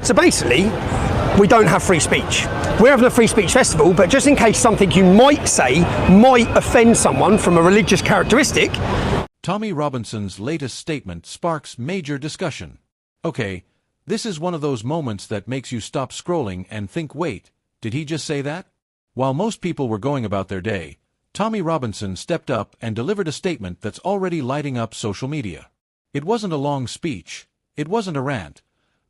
So basically, we don't have free speech. We're having a free speech festival, but just in case something you might say might offend someone from a religious characteristic. Tommy Robinson's latest statement sparks major discussion. Okay, this is one of those moments that makes you stop scrolling and think, wait, did he just say that? While most people were going about their day, Tommy Robinson stepped up and delivered a statement that's already lighting up social media. It wasn't a long speech, it wasn't a rant,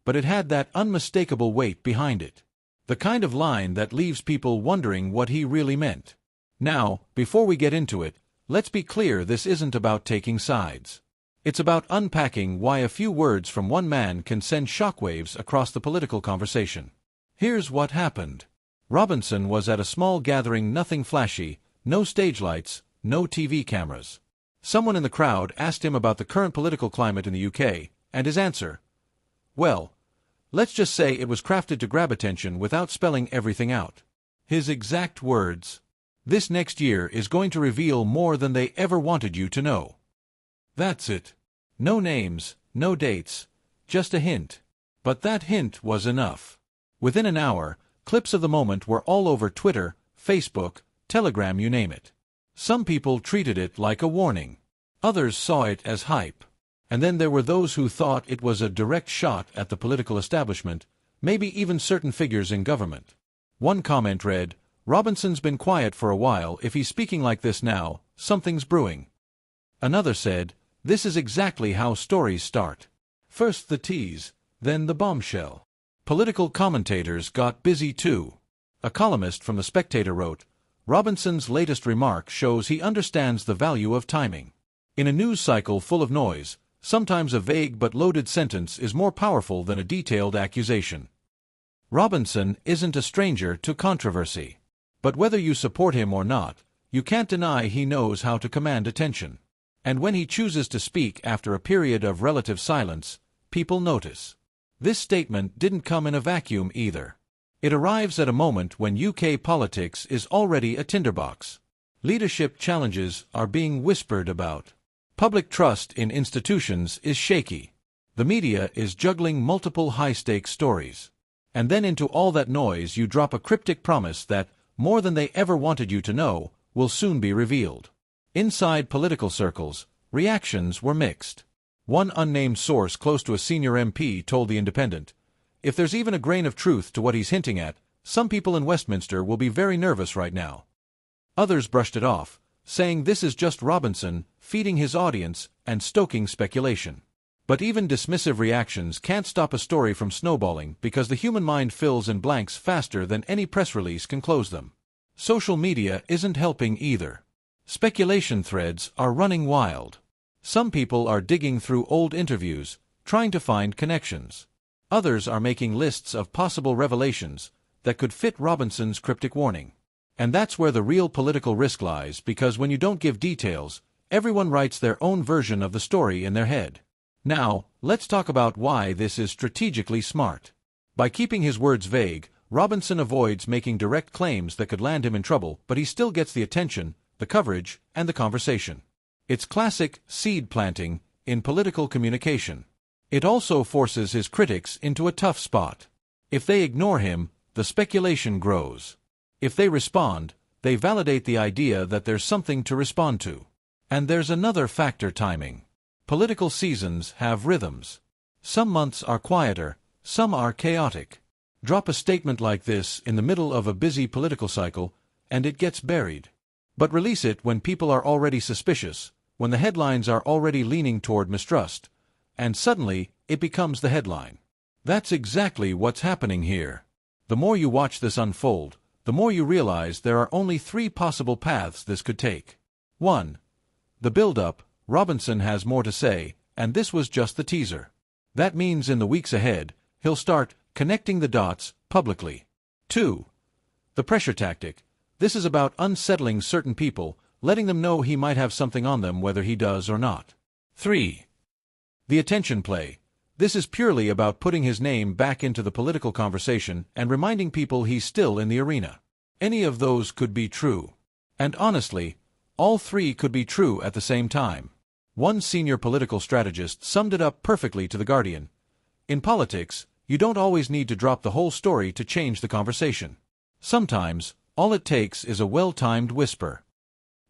but it had that unmistakable weight behind it. The kind of line that leaves people wondering what he really meant. Now, before we get into it, let's be clear, this isn't about taking sides. It's about unpacking why a few words from one man can send shockwaves across the political conversation. Here's what happened. Robinson was at a small gathering, nothing flashy, no stage lights, no TV cameras. Someone in the crowd asked him about the current political climate in the UK, and his answer, well, let's just say it was crafted to grab attention without spelling everything out. His exact words, "This next year is going to reveal more than they ever wanted you to know." That's it. No names, no dates, just a hint. But that hint was enough. Within an hour, clips of the moment were all over Twitter, Facebook, Telegram, you name it. Some people treated it like a warning. Others saw it as hype. And then there were those who thought it was a direct shot at the political establishment, maybe even certain figures in government. One comment read, "Robinson's been quiet for a while. If he's speaking like this now, something's brewing." Another said, "This is exactly how stories start. First the tease, then the bombshell." Political commentators got busy too. A columnist from The Spectator wrote, "Robinson's latest remark shows he understands the value of timing. In a news cycle full of noise, sometimes a vague but loaded sentence is more powerful than a detailed accusation." Robinson isn't a stranger to controversy. But whether you support him or not, you can't deny he knows how to command attention. And when he chooses to speak after a period of relative silence, people notice. This statement didn't come in a vacuum either. It arrives at a moment when UK politics is already a tinderbox. Leadership challenges are being whispered about. Public trust in institutions is shaky. The media is juggling multiple high-stakes stories. And then into all that noise you drop a cryptic promise that, more than they ever wanted you to know, will soon be revealed. Inside political circles, reactions were mixed. One unnamed source close to a senior MP told The Independent, "If there's even a grain of truth to what he's hinting at, some people in Westminster will be very nervous right now." Others brushed it off, saying this is just Robinson feeding his audience and stoking speculation. But even dismissive reactions can't stop a story from snowballing because the human mind fills in blanks faster than any press release can close them. Social media isn't helping either. Speculation threads are running wild. Some people are digging through old interviews, trying to find connections. Others are making lists of possible revelations that could fit Robinson's cryptic warning. And that's where the real political risk lies, because when you don't give details, everyone writes their own version of the story in their head. Now, let's talk about why this is strategically smart. By keeping his words vague, Robinson avoids making direct claims that could land him in trouble, but he still gets the attention, the coverage, and the conversation. It's classic seed planting in political communication. It also forces his critics into a tough spot. If they ignore him, the speculation grows. If they respond, they validate the idea that there's something to respond to. And there's another factor: timing. Political seasons have rhythms. Some months are quieter, some are chaotic. Drop a statement like this in the middle of a busy political cycle, and it gets buried. But release it when people are already suspicious, when the headlines are already leaning toward mistrust, and suddenly it becomes the headline. That's exactly what's happening here. The more you watch this unfold, the more you realize there are only three possible paths this could take. 1. The build-up. Robinson has more to say, and this was just the teaser. That means in the weeks ahead, he'll start connecting the dots publicly. 2. The pressure tactic. This is about unsettling certain people, letting them know he might have something on them whether he does or not. 3. The attention play. This is purely about putting his name back into the political conversation and reminding people he's still in the arena. Any of those could be true. And honestly, all three could be true at the same time. One senior political strategist summed it up perfectly to The Guardian. In politics, You don't always need to drop the whole story to change the conversation. Sometimes, all it takes is a well-timed whisper.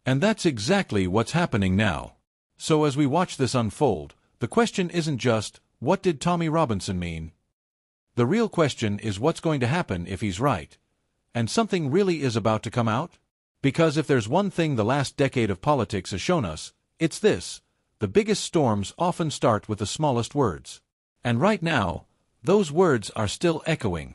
And that's exactly what's happening now. So as we watch this unfold, the question isn't just, what did Tommy Robinson mean? The real question is what's going to happen if he's right. And something really is about to come out? Because if there's one thing the last decade of politics has shown us, it's this: the biggest storms often start with the smallest words. And right now, those words are still echoing.